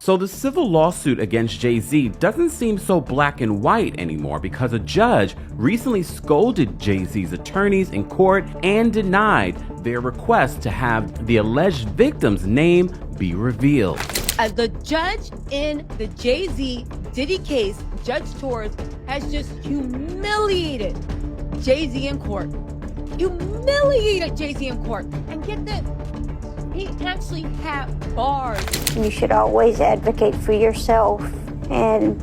So the civil lawsuit against Jay-Z doesn't seem so black and white anymore because a judge recently scolded Jay-Z's attorneys in court and denied their request to have the alleged victim's name be revealed. As the judge in the Jay-Z Diddy case, Judge Torres has just humiliated Jay-Z in court. Humiliated Jay-Z in court. And get this, he actually had bars. You should always advocate for yourself and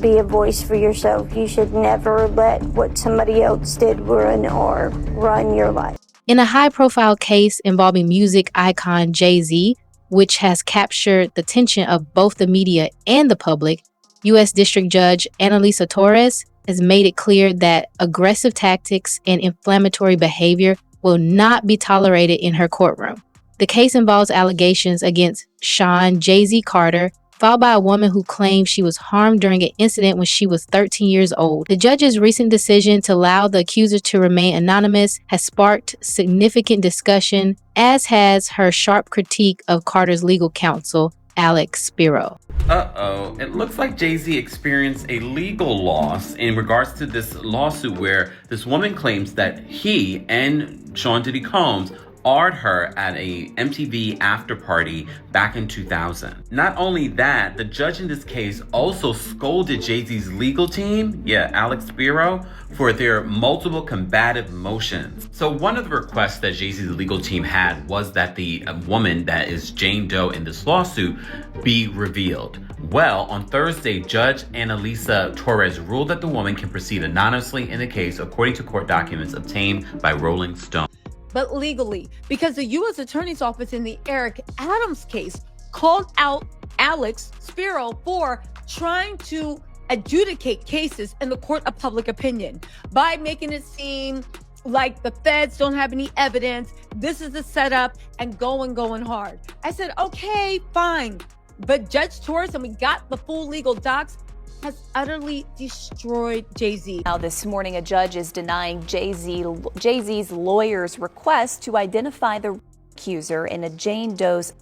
be a voice for yourself. You should never let what somebody else did run your life. In a high-profile case involving music icon Jay-Z, which has captured the attention of both the media and the public, U.S. District Judge Analisa Torres has made it clear that aggressive tactics and inflammatory behavior will not be tolerated in her courtroom. The case involves allegations against Sean Jay-Z Carter, filed by a woman who claimed she was harmed during an incident when she was 13 years old. The judge's recent decision to allow the accuser to remain anonymous has sparked significant discussion, as has her sharp critique of Carter's legal counsel, Alex Spiro. It looks like Jay-Z experienced a legal loss in regards to this lawsuit where this woman claims that he and Sean Diddy Combs AR'd her at a MTV after party back in 2000. Not only that, the judge in this case also scolded Jay-Z's legal team, Alex Spiro, for their multiple combative motions. So one of the requests that Jay-Z's legal team had was that the woman that is Jane Doe in this lawsuit be revealed. Well, on Thursday, Judge Analisa Torres ruled that the woman can proceed anonymously in the case according to court documents obtained by Rolling Stone. But legally, because the U.S. Attorney's Office in the Eric Adams case called out Alex Spiro for trying to adjudicate cases in the court of public opinion by making it seem like the feds don't have any evidence, this is the setup, and going hard. I said, okay, fine. But Judge Torres, and we got the full legal docs, has utterly destroyed Jay-Z. Now this morning, a judge is denying Jay-Z's lawyer's request to identify the accuser in a Jane Doe's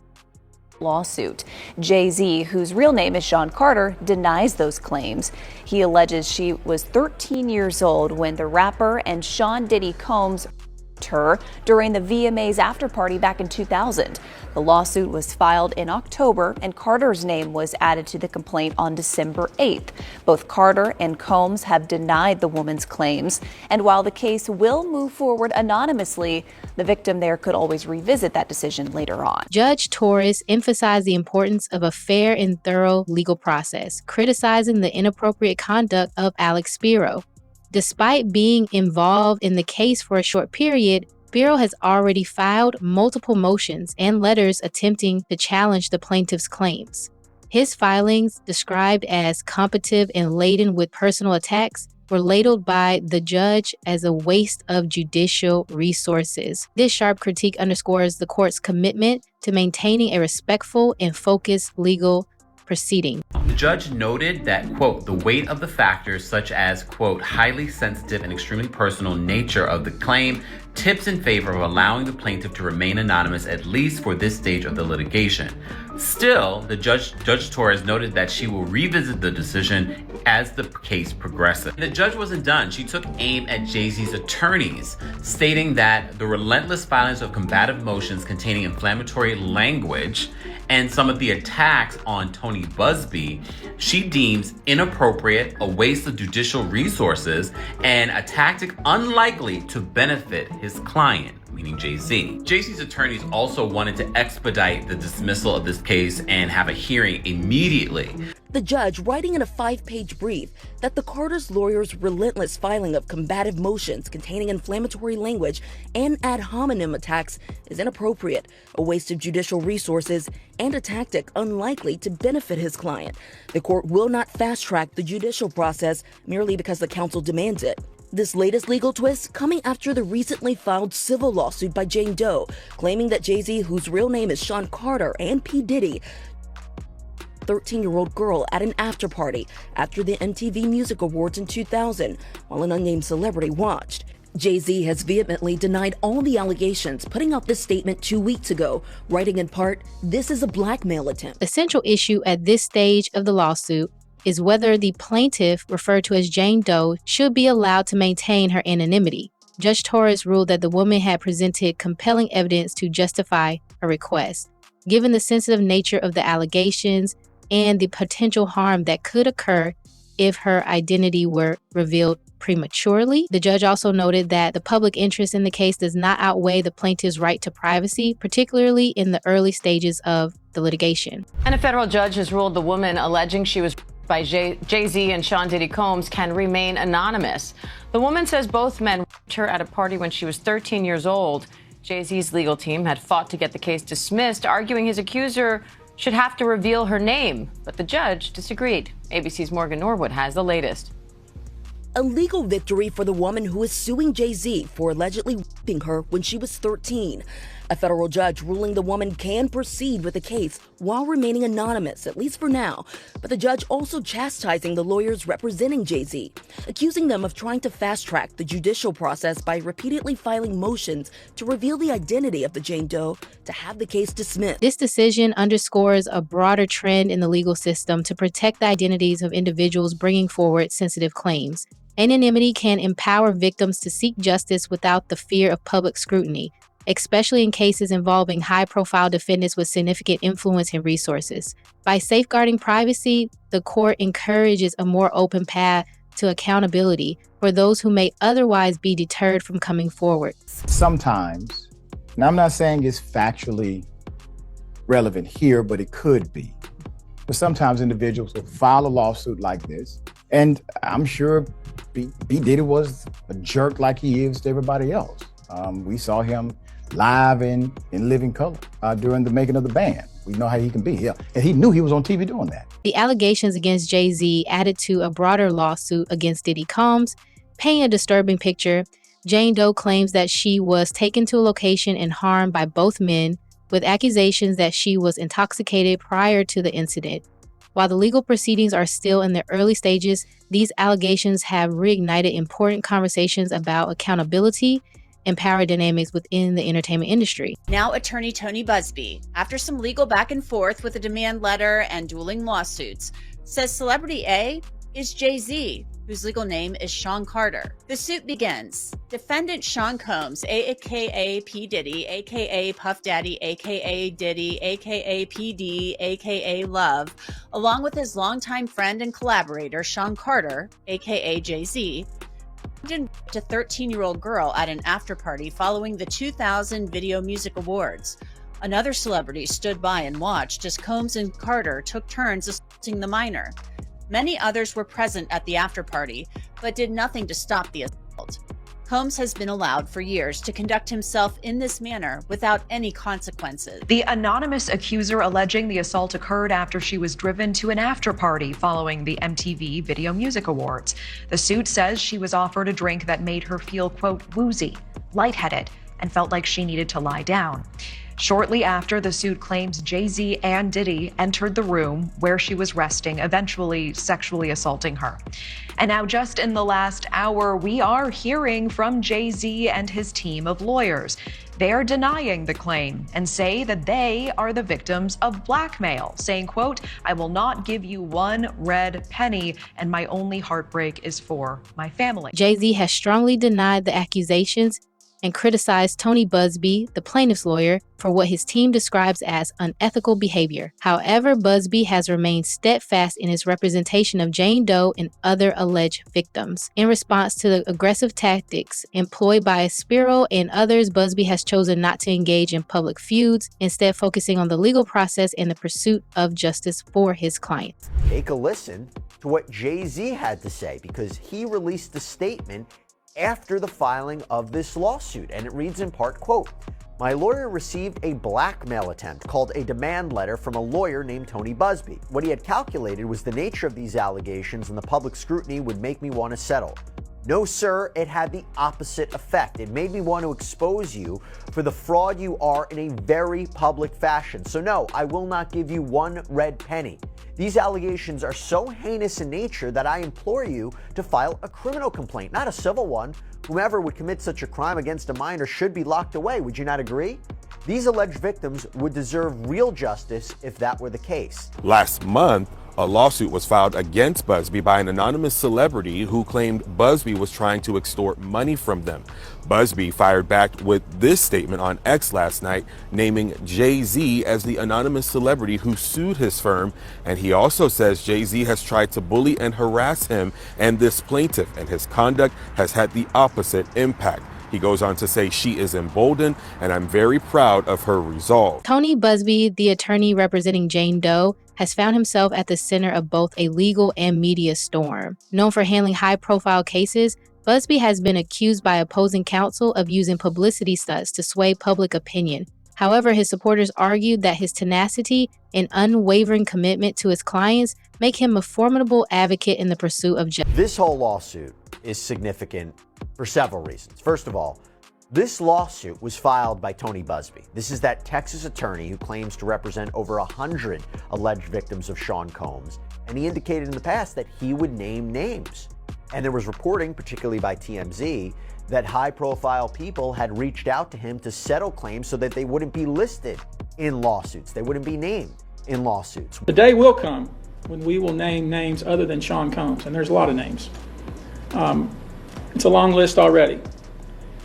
lawsuit. Jay-Z, whose real name is Sean Carter, denies those claims. He alleges she was 13 years old when the rapper and Sean Diddy Combs her during the VMA's after party back in 2000. The lawsuit was filed in October, and Carter's name was added to the complaint on December 8th. Both Carter and Combs have denied the woman's claims, and while the case will move forward anonymously, the victim there could always revisit that decision later on. Judge Torres emphasized the importance of a fair and thorough legal process, criticizing the inappropriate conduct of Alex Spiro. Despite being involved in the case for a short period, Spiro has already filed multiple motions and letters attempting to challenge the plaintiff's claims. His filings, described as combative and laden with personal attacks, were labeled by the judge as a waste of judicial resources. This sharp critique underscores the court's commitment to maintaining a respectful and focused legal proceeding. The judge noted that, quote, the weight of the factors such as, quote, highly sensitive and extremely personal nature of the claim tips in favor of allowing the plaintiff to remain anonymous, at least for this stage of the litigation. Still, Judge Torres noted that she will revisit the decision as the case progresses. The judge wasn't done. She took aim at Jay-Z's attorneys, stating that the relentless violence of combative motions containing inflammatory language and some of the attacks on Tony Busby, she deems inappropriate, a waste of judicial resources, and a tactic unlikely to benefit his client, meaning Jay-Z. Jay-Z's attorneys also wanted to expedite the dismissal of this case and have a hearing immediately. The judge writing in a 5-page brief that the Carter's lawyer's relentless filing of combative motions containing inflammatory language and ad hominem attacks is inappropriate, a waste of judicial resources, and a tactic unlikely to benefit his client. The court will not fast-track the judicial process merely because the counsel demands it. This latest legal twist coming after the recently filed civil lawsuit by Jane Doe, claiming that Jay-Z, whose real name is Sean Carter, and P. Diddy, 13-year-old girl at an after party after the MTV Music Awards in 2000 while an unnamed celebrity watched. Jay-Z has vehemently denied all the allegations, putting out this statement 2 weeks ago, writing in part, "This is a blackmail attempt." The central issue at this stage of the lawsuit is whether the plaintiff, referred to as Jane Doe, should be allowed to maintain her anonymity. Judge Torres ruled that the woman had presented compelling evidence to justify her request. Given the sensitive nature of the allegations and the potential harm that could occur if her identity were revealed prematurely, the judge also noted that the public interest in the case does not outweigh the plaintiff's right to privacy, particularly in the early stages of the litigation. And a federal judge has ruled the woman alleging she was by Jay-Z and Sean Diddy Combs can remain anonymous. The woman says both men raped her at a party when she was 13 years old. Jay-Z's legal team had fought to get the case dismissed, arguing his accuser should have to reveal her name, but the judge disagreed. ABC's Morgan Norwood has the latest. A legal victory for the woman who is suing Jay-Z for allegedly raping her when she was 13. A federal judge ruling the woman can proceed with the case while remaining anonymous, at least for now. But the judge also chastising the lawyers representing Jay-Z, accusing them of trying to fast-track the judicial process by repeatedly filing motions to reveal the identity of the Jane Doe to have the case dismissed. This decision underscores a broader trend in the legal system to protect the identities of individuals bringing forward sensitive claims. Anonymity can empower victims to seek justice without the fear of public scrutiny, especially in cases involving high-profile defendants with significant influence and resources. By safeguarding privacy, the court encourages a more open path to accountability for those who may otherwise be deterred from coming forward. Sometimes, and I'm not saying it's factually relevant here, but it could be. But sometimes individuals will file a lawsuit like this, and I'm sure B. Diddy was a jerk like he is to everybody else. We saw him live in living color during the making of the band. We know how he can be. Yeah. And he knew he was on TV doing that. The allegations against Jay-Z added to a broader lawsuit against Diddy Combs, paint a disturbing picture. Jane Doe claims that she was taken to a location and harmed by both men, with accusations that she was intoxicated prior to the incident. While the legal proceedings are still in their early stages, these allegations have reignited important conversations about accountability and power dynamics within the entertainment industry. Now attorney Tony Busby, after some legal back and forth with a demand letter and dueling lawsuits, says celebrity A is Jay-Z, whose legal name is Sean Carter. The suit begins. Defendant Sean Combs, aka P. Diddy, aka Puff Daddy, aka Diddy, aka PD, aka Love, along with his longtime friend and collaborator Sean Carter, aka Jay-Z, a 13-year-old girl at an after-party following the 2000 Video Music Awards. Another celebrity stood by and watched as Combs and Carter took turns assaulting the minor. Many others were present at the after-party, but did nothing to stop the assault. Combs has been allowed for years to conduct himself in this manner without any consequences. The anonymous accuser alleging the assault occurred after she was driven to an after-party following the MTV Video Music Awards. The suit says she was offered a drink that made her feel, quote, woozy, lightheaded, and felt like she needed to lie down. Shortly after, the suit claims Jay-Z and Diddy entered the room where she was resting, eventually sexually assaulting her. And now, just in the last hour, we are hearing from Jay-Z and his team of lawyers. They are denying the claim and say that they are the victims of blackmail, saying, quote, I will not give you one red penny, and my only heartbreak is for my family. Jay-Z has strongly denied the accusations and criticized Tony Busby, the plaintiff's lawyer, for what his team describes as unethical behavior. However, Busby has remained steadfast in his representation of Jane Doe and other alleged victims. In response to the aggressive tactics employed by Spiro and others, Busby has chosen not to engage in public feuds, instead focusing on the legal process and the pursuit of justice for his clients. Take a listen to what Jay-Z had to say, because he released a statement after the filing of this lawsuit, and it reads in part, quote, my lawyer received a blackmail attempt called a demand letter from a lawyer named Tony Busby. What he had calculated was the nature of these allegations and the public scrutiny would make me want to settle. No, sir, it had the opposite effect. It made me want to expose you for the fraud you are in a very public fashion. So no, I will not give you one red penny. These allegations are so heinous in nature that I implore you to file a criminal complaint, not a civil one. Whomever would commit such a crime against a minor should be locked away. Would you not agree? These alleged victims would deserve real justice if that were the case. Last month, a lawsuit was filed against Busby by an anonymous celebrity who claimed Busby was trying to extort money from them. Busby fired back with this statement on X last night, naming Jay-Z as the anonymous celebrity who sued his firm. And he also says Jay-Z has tried to bully and harass him and this plaintiff, and his conduct has had the opposite impact. He goes on to say, she is emboldened, and I'm very proud of her resolve. Tony Busby, the attorney representing Jane Doe, has found himself at the center of both a legal and media storm. Known for handling high-profile cases, Busby has been accused by opposing counsel of using publicity stunts to sway public opinion. However, his supporters argued that his tenacity and unwavering commitment to his clients make him a formidable advocate in the pursuit of justice. This whole lawsuit is significant for several reasons. First of all, this lawsuit was filed by Tony Busby. This is that Texas attorney who claims to represent over 100 alleged victims of Sean Combs. And he indicated in the past that he would name names. And there was reporting, particularly by TMZ, that high-profile people had reached out to him to settle claims so that they wouldn't be listed in lawsuits. They wouldn't be named in lawsuits. The day will come when we will name names other than Sean Combs, and there's a lot of names. It's a long list already.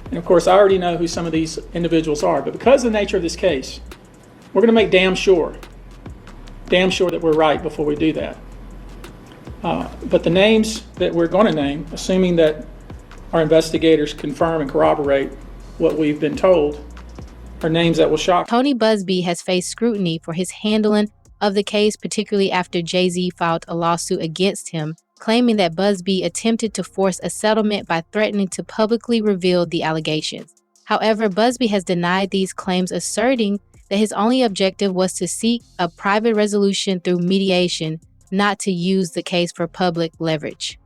And of course, I already know who some of these individuals are, but because of the nature of this case, we're going to make damn sure that we're right before we do that. But the names that we're going to name, assuming that our investigators confirm and corroborate what we've been told, are names that will shock. Tony Busby has faced scrutiny for his handling of the case, particularly after Jay-Z filed a lawsuit against him, claiming that Busby attempted to force a settlement by threatening to publicly reveal the allegations. However, Busby has denied these claims, asserting that his only objective was to seek a private resolution through mediation, not to use the case for public leverage.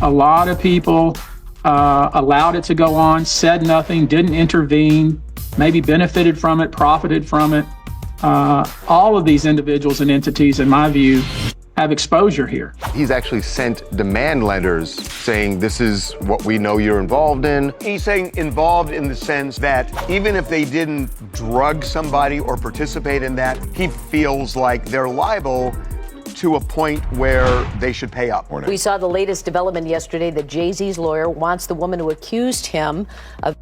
A lot of people allowed it to go on, said nothing, didn't intervene, maybe benefited from it, profited from it. All of these individuals and entities, in my view, have exposure here. He's actually sent demand letters saying this is what we know you're involved in. He's saying involved in the sense that even if they didn't drug somebody or participate in that, he feels like they're liable to a point where they should pay up. We saw the latest development yesterday that Jay-Z's lawyer wants the woman who accused him of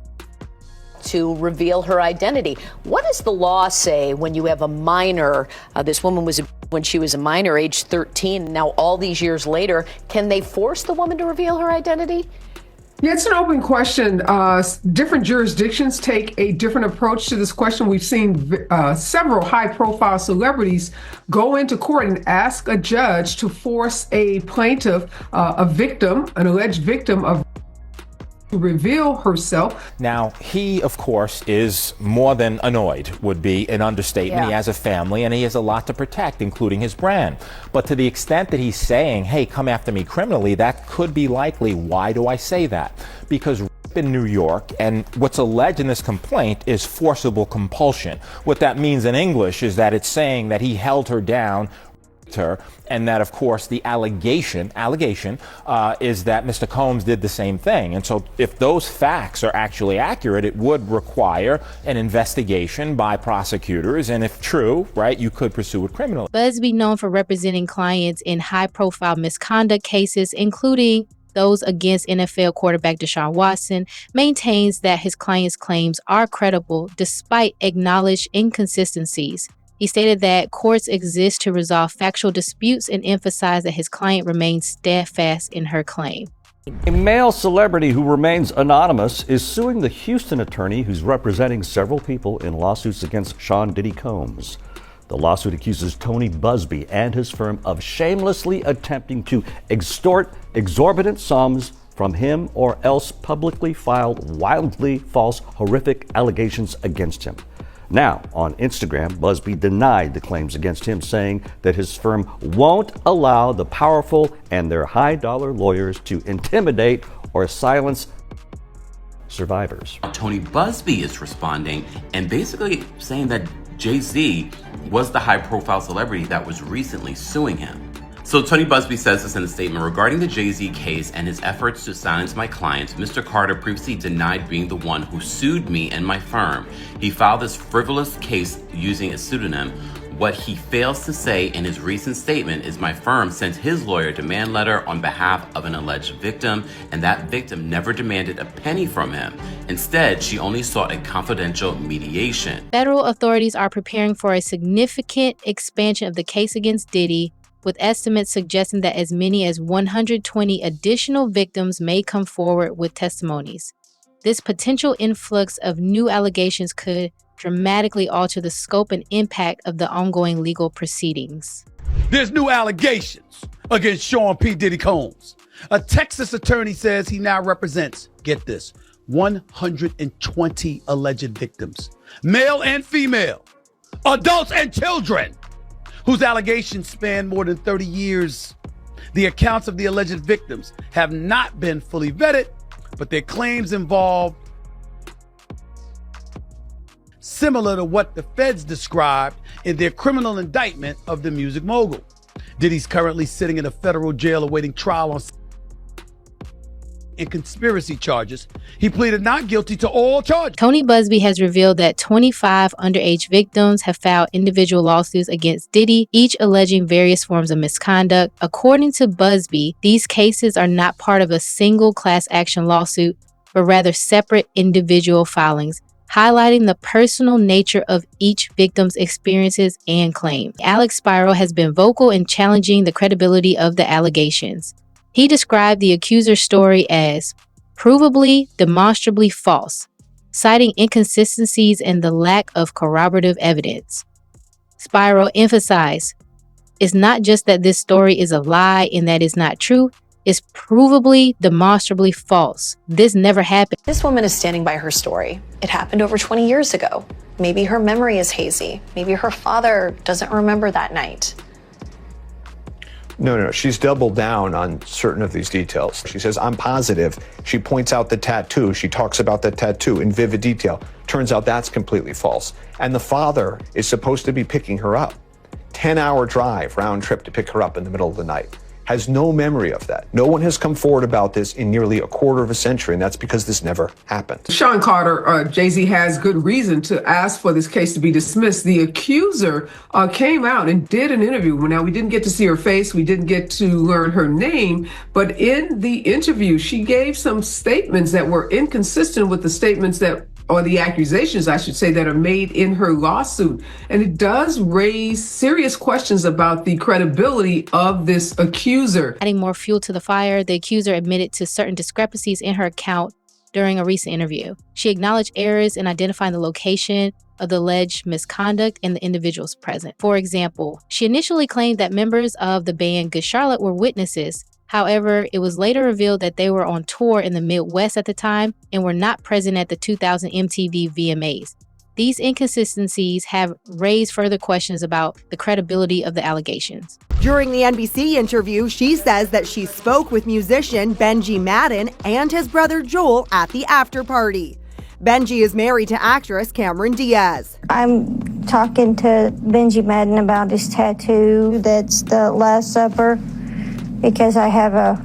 to reveal her identity. What does the law say when you have a minor? This woman was when she was a minor, age 13. Now, all these years later, can they force the woman to reveal her identity? Yeah, it's an open question. Different jurisdictions take a different approach to this question. We've seen several high-profile celebrities go into court and ask a judge to force a plaintiff, a victim, an alleged victim of to reveal herself. Now, he, of course, is more than annoyed, would be an understatement. Yeah. He has a family and he has a lot to protect, including his brand. But to the extent that he's saying, hey, come after me criminally, that could be likely. Why do I say that? Because in New York, and what's alleged in this complaint is forcible compulsion. What that means in English is that it's saying that he held her down, her, and that, of course, the allegation is that Mr. Combs did the same thing. And so if those facts are actually accurate, it would require an investigation by prosecutors. And if true, right, you could pursue it criminally. Busby, known for representing clients in high-profile misconduct cases, including those against NFL quarterback Deshaun Watson, maintains that his client's claims are credible despite acknowledged inconsistencies. He stated that courts exist to resolve factual disputes and emphasized that his client remains steadfast in her claim. A male celebrity who remains anonymous is suing the Houston attorney who's representing several people in lawsuits against Sean Diddy Combs. The lawsuit accuses Tony Busby and his firm of shamelessly attempting to extort exorbitant sums from him or else publicly filed wildly false, horrific allegations against him. Now, on Instagram, Busby denied the claims against him, saying that his firm won't allow the powerful and their high-dollar lawyers to intimidate or silence survivors. Tony Busby is responding and basically saying that Jay-Z was the high-profile celebrity that was recently suing him. So Tony Busby says this in a statement regarding the Jay-Z case and his efforts to silence my clients. Mr. Carter previously denied being the one who sued me and my firm. He filed this frivolous case using a pseudonym. What he fails to say in his recent statement is my firm sent his lawyer a demand letter on behalf of an alleged victim, and that victim never demanded a penny from him. Instead, she only sought a confidential mediation. Federal authorities are preparing for a significant expansion of the case against Diddy, with estimates suggesting that as many as 120 additional victims may come forward with testimonies. This potential influx of new allegations could dramatically alter the scope and impact of the ongoing legal proceedings. There's new allegations against Sean P. Diddy Combs. A Texas attorney says he now represents, get this, 120 alleged victims, male and female, adults and children, whose allegations span more than 30 years. The accounts of the alleged victims have not been fully vetted, but their claims involve similar to what the feds described in their criminal indictment of the music mogul. Diddy's currently sitting in a federal jail awaiting trial on conspiracy charges. He pleaded not guilty to all charges. Tony Busby has revealed that 25 underage victims have filed individual lawsuits against Diddy, each alleging various forms of misconduct. According to Busby, these cases are not part of a single class action lawsuit, but rather separate individual filings, highlighting the personal nature of each victim's experiences and claims. Alex Spiro has been vocal in challenging the credibility of the allegations. He described the accuser's story as provably, demonstrably false, citing inconsistencies and the lack of corroborative evidence. Spiro emphasized, it's not just that this story is a lie and that it's not true, it's provably, demonstrably false. This never happened. This woman is standing by her story. It happened over 20 years ago. Maybe her memory is hazy. Maybe her father doesn't remember that night. No, she's doubled down on certain of these details. She says, I'm positive. She points out the tattoo. She talks about the tattoo in vivid detail. Turns out that's completely false. And the father is supposed to be picking her up. 10-hour drive, round trip to pick her up in the middle of the night. Has no memory of that. No one has come forward about this in nearly a quarter of a century, and that's because this never happened. Sean Carter, Jay-Z has good reason to ask for this case to be dismissed. The accuser came out and did an interview. Now, we didn't get to see her face. We didn't get to learn her name. But in the interview, she gave some statements that were inconsistent with the statements or the accusations, I should say, that are made in her lawsuit. And it does raise serious questions about the credibility of this accuser. Adding more fuel to the fire, the accuser admitted to certain discrepancies in her account during a recent interview. She acknowledged errors in identifying the location of the alleged misconduct and the individuals present. For example, she initially claimed that members of the band Good Charlotte were witnesses. However, it was later revealed that they were on tour in the Midwest at the time and were not present at the 2000 MTV VMAs. These inconsistencies have raised further questions about the credibility of the allegations. During the NBC interview, she says that she spoke with musician Benji Madden and his brother Joel at the after party. Benji is married to actress Cameron Diaz. I'm talking to Benji Madden about his tattoo. That's the Last Supper, because I have a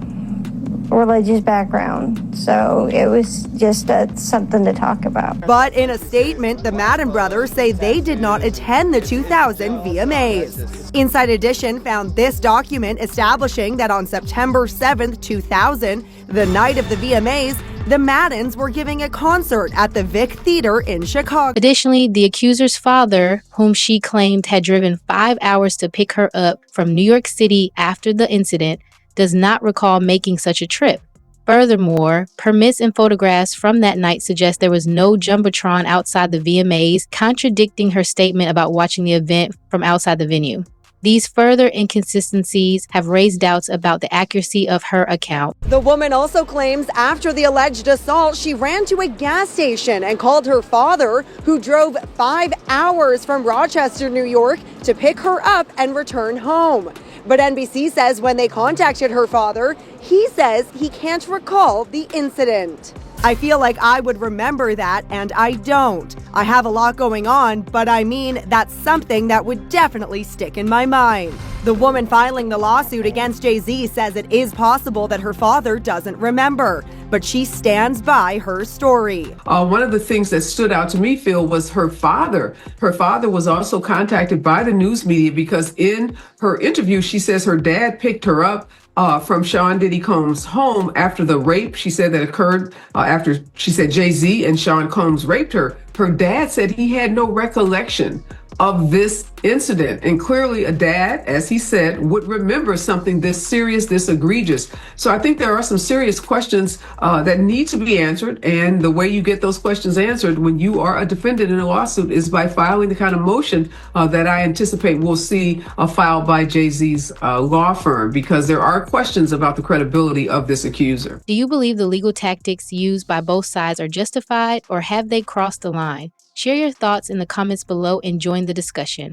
religious background. So it was just something to talk about. But in a statement, the Madden brothers say they did not attend the 2000 VMAs. Inside Edition found this document establishing that on September 7th, 2000, the night of the VMAs, the Maddens were giving a concert at the Vic Theater in Chicago. Additionally, the accuser's father, whom she claimed had driven 5 hours to pick her up from New York City after the incident, does not recall making such a trip. Furthermore, permits and photographs from that night suggest there was no Jumbotron outside the VMAs, contradicting her statement about watching the event from outside the venue. These further inconsistencies have raised doubts about the accuracy of her account. The woman also claims after the alleged assault, she ran to a gas station and called her father, who drove 5 hours from Rochester, New York, to pick her up and return home. But NBC says when they contacted her father, he says he can't recall the incident. I feel like I would remember that, and I don't. I have a lot going on, but I mean, that's something that would definitely stick in my mind. The woman filing the lawsuit against Jay-Z says it is possible that her father doesn't remember, but she stands by her story. One of the things that stood out to me, Phil, was her father. Her father was also contacted by the news media because in her interview, she says her dad picked her up from Sean Diddy Combs' home after the rape she said that occurred after she said Jay-Z and Sean Combs raped her. Her dad said he had no recollection of this incident. And clearly a dad, as he said, would remember something this serious, this egregious. So I think there are some serious questions that need to be answered. And the way you get those questions answered when you are a defendant in a lawsuit is by filing the kind of motion that I anticipate we'll see filed by Jay-Z's law firm, because there are questions about the credibility of this accuser. Do you believe the legal tactics used by both sides are justified, or have they crossed the line? Share your thoughts in the comments below and join the discussion.